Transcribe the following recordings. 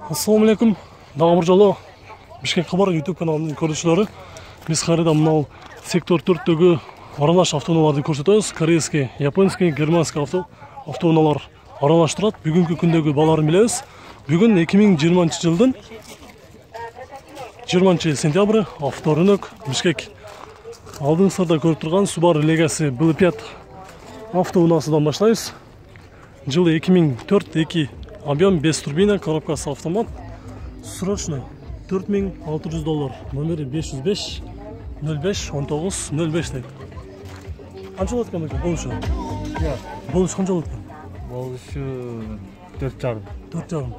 Assalamu alaikum. Дагы бир жолу Бишкек Кабар YouTube каналынын көрүүчүлөрү. Биз кайрадан мынау сектор 4-төгү аралаш автоунааларды көрсөтөбүз. Корейский, японский, германский автоунаалар аралаш турат. Бүгүнкү күндөгү бааларын билебиз. Бүгүн 2020 жылдын 20 сентябрь авторынок Бишкек. Алдыңыздарда көрүп турган Subaru Legacy BL5 автоунаасынан башлайбыз. Жылы 2004-2 объем 5 турбина, коробкасы автомат. Срочно $4600. Номери 505 05 19 05 дейт. Канча болот экен бекен болушу? Болушу канча болот экен? Болушу 4,5. 4,5.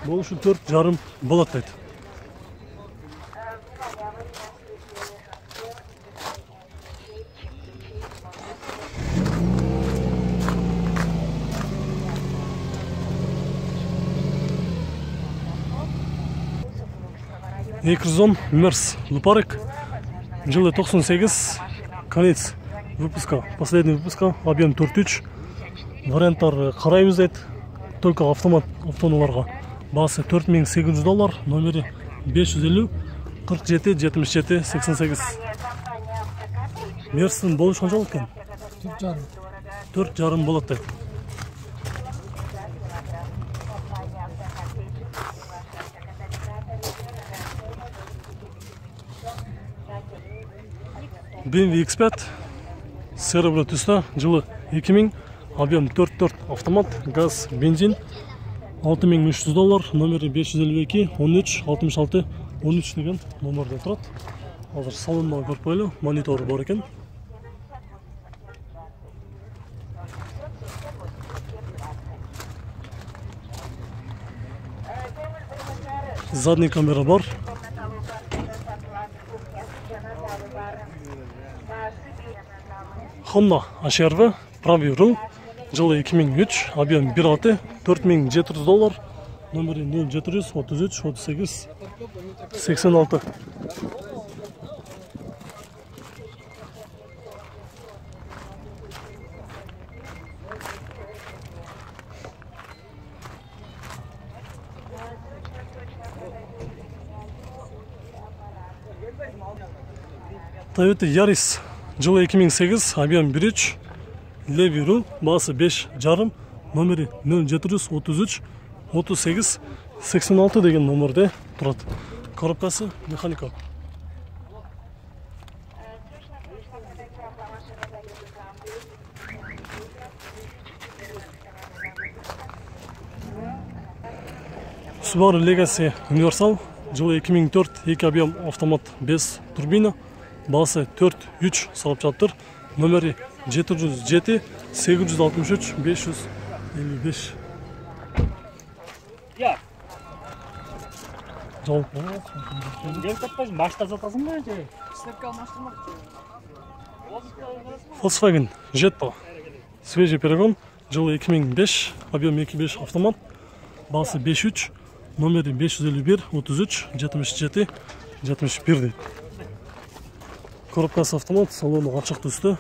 Болушу 4,5 болот дейт. Экрзон Мерс Лупарик. Жылы 98. Конец выпуска. Последний выпуска. Объем 4.3. Варианттар карайбыз дейт. Только автомат автоунааларга. Баасы $4800. Номери 550 47 77 88. Мерстин болуш канча болот экен? 4,5 болот дейт. BMW X5 серебро түстө, жылы 2000, объем 4.4 автомат, газ, бензин, $6300, номери 552 13 66 13 деген номерде турат. Азыр салондан көрүп коелу, монитор бар экен. Задний камера бар. Honda HR-V, правый руль, жылы 2003, объем 1.6, $4700, номери 0733 38 86. Toyota Yaris, жылы 2008, объем 1.3, левый руль, баасы 5,5, номери 0733 38 86 деген номерде турат. Коробкасы механика. Subaru Legacy Universal, жылы 2004, 2 объем автомат без турбина. Баасы 4.3 салып жатыр. Номери 707 863 555. Я. Жол. Гел таппайсың, башта жатасың ба же? Істепке алмаштырмақ. Volkswagen Jetta. Свежий перегон. Жылы 2005, объем 2.5 автомат. Баасы 5.3, номери 551 33 77 71 дейт. Коробкасы автомат, салону ачык түстө.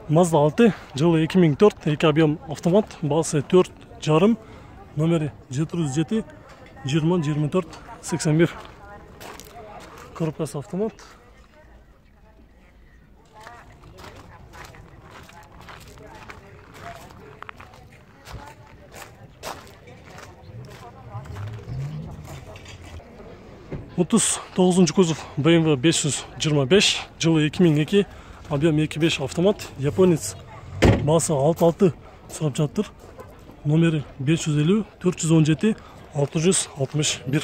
Mazda 6, жылы 2004, 2 объем автомат, баасы 4,5, номери 707 20 24 81. Коробкасы автомат. Отуз 9-нчы кузов BMW 525, жылы 2002, объем 2.5 автомат, японец, баасы 6,6 сурап жатыр, номери 550 417 661.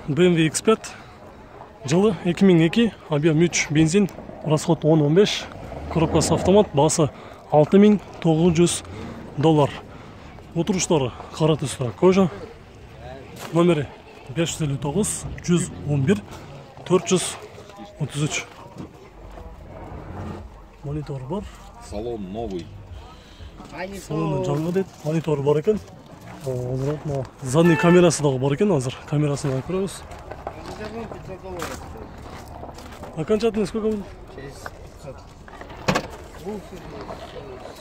BMW X5, жылы 2002, объем 3, бензин, расход 10-15, коробкасы автомат, басы $6,900. Отырыштары қара түсті кожа. Номері 559 111 433. Монитор бар. Салон новый. Салонның жаңа дейді. Монитор бар екен. Задний камерасы дағы бар екен азыр. Камерасын алып көреміз. Окончательно сколько будет? Через 500. Буфер,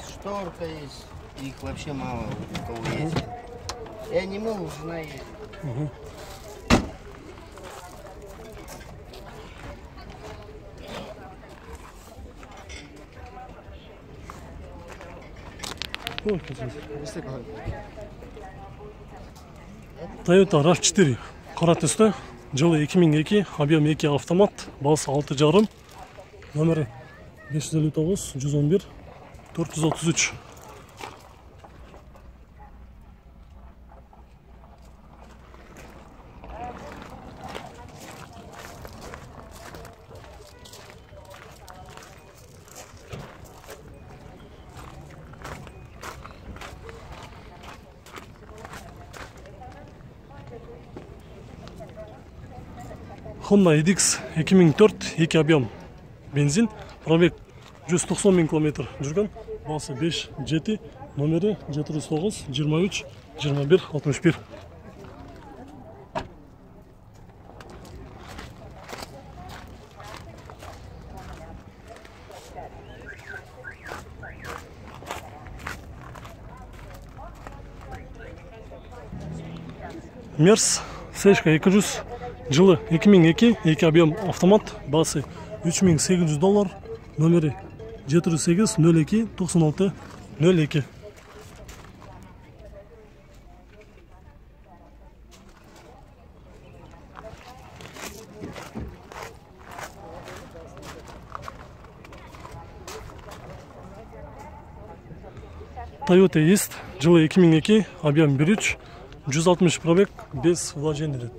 шторка есть. Их вообще мало у кого есть. Я не могу, жена есть. Toyota RAV4 қара түсті, жылы 2002, объем 2 автомат, басы 6,5, номері 559 111 433. Honda EDX 2004, 2 объем бензин, пробег 190 000 км жүрген, басы 5-7, номері 709 23 21 61. Мерс Сешка 200, жылы 2002, 2 объем автомат, басы $3800, номері 708 02 96 02. Toyota East, жылы 2002, объем 1.3, 160 пробег, без вложений.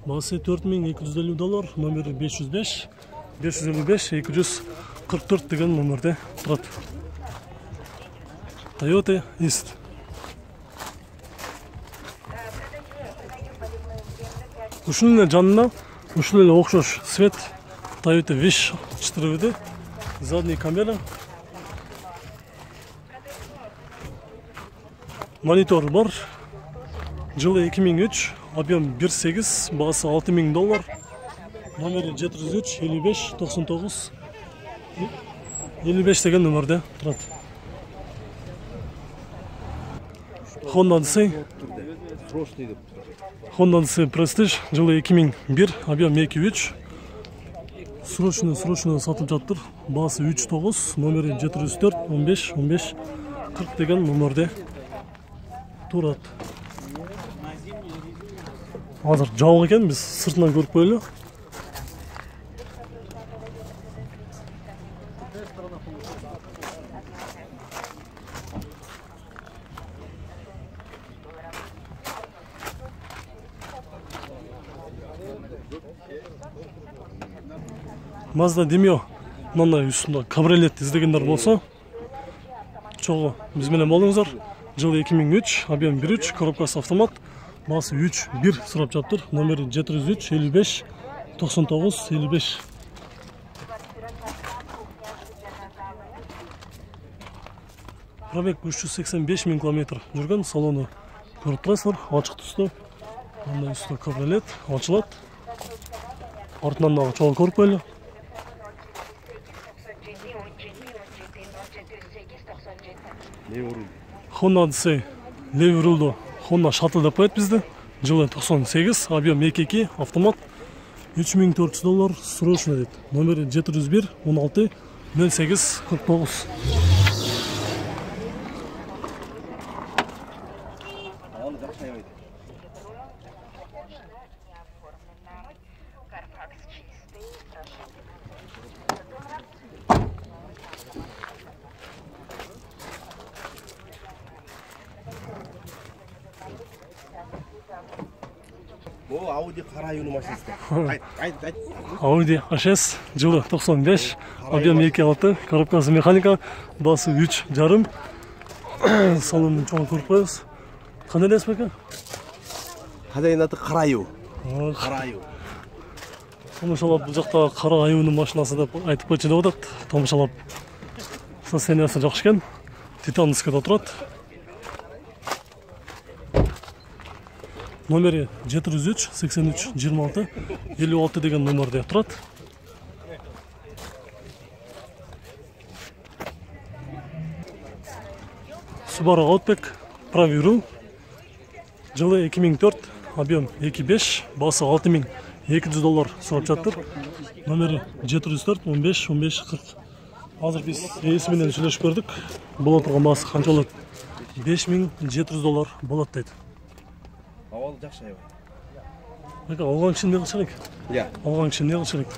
Басы $4250, номері 505 555 244 деген номерде тұрады. Toyota East. Ушунун жанына ушул эле окшош свет Toyota Wish 4 задний камера. Монитор бар. Жылы 2003, объем 1.8, басы $6000, номері 703 55 99 55 деген номерде тұрады. Honda DC Prestige, жылы 2001, объем 2.3, срочно сатылып жатыр, басы 3.9, номері 704 15 15 40 деген номерде тұрады. Азыр жауық екен, біз сыртынан көріп қойлы. Mazda Demio, мынандай үстінде кабриолет іздегендер болса, чоғы біз менен болыңыздар. Жылы 2003, объем 1.3, коробкасы автомат, басы 3.1 сұрап жатыр, номері 703 55 99 55. Пробег 385 000 км жүрген, салоны көріп тұрасыздар, ашық түсті. Мындай үсті кабриолет ашылады. Артынан дағы чоғы көріп қойлы. Honda DC левый рулды Honda Shuttle деп қояды бізді. Жылы 98, объем 2.2, автомат, $3400, срочно дейді. Номері 701 16 08 49. Ол Audi қара аюның машинасы. Айт. Audi HS жылы 95, объем 2.6, коробкасы механика, басы 3.5. Салонын чоң көріп қоясыз. Қандай дәс бәкі? Хозяин аты қара аю. Ах, Қара аю. Томшалап бұл жақта қара аюның машинасы деп айтып қойшы деп отады. Томшалап состояниясы жақсы екен. Титан дискіде тұрады. Номері 703 83 26 56 деген номерде тұрады. Subaru Outback правый руль. Жылы 2004, объем 2.5, басы $6.200 сұрап жатыр. Номері 704 15 15 40. Азыр біз иесіменен сөйлесіп көрдік. Бұл отырған басы қанша болады? $5.700 болады дейді. Ауыл жақсы аю. Алған кішін не қылшы керек? Иә. Алған кішін не қылшы керек?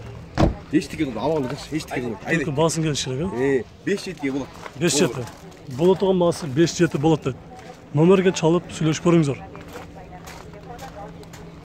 Ештеңе болды, ауыл жақсы, ештеңе болды. Только басын келші керек, 5 жетіге болады. 5 жеті. Бұл отырған басы 5 жеті болады дейді. Номерге çalып сөйлесіп көріңіздер.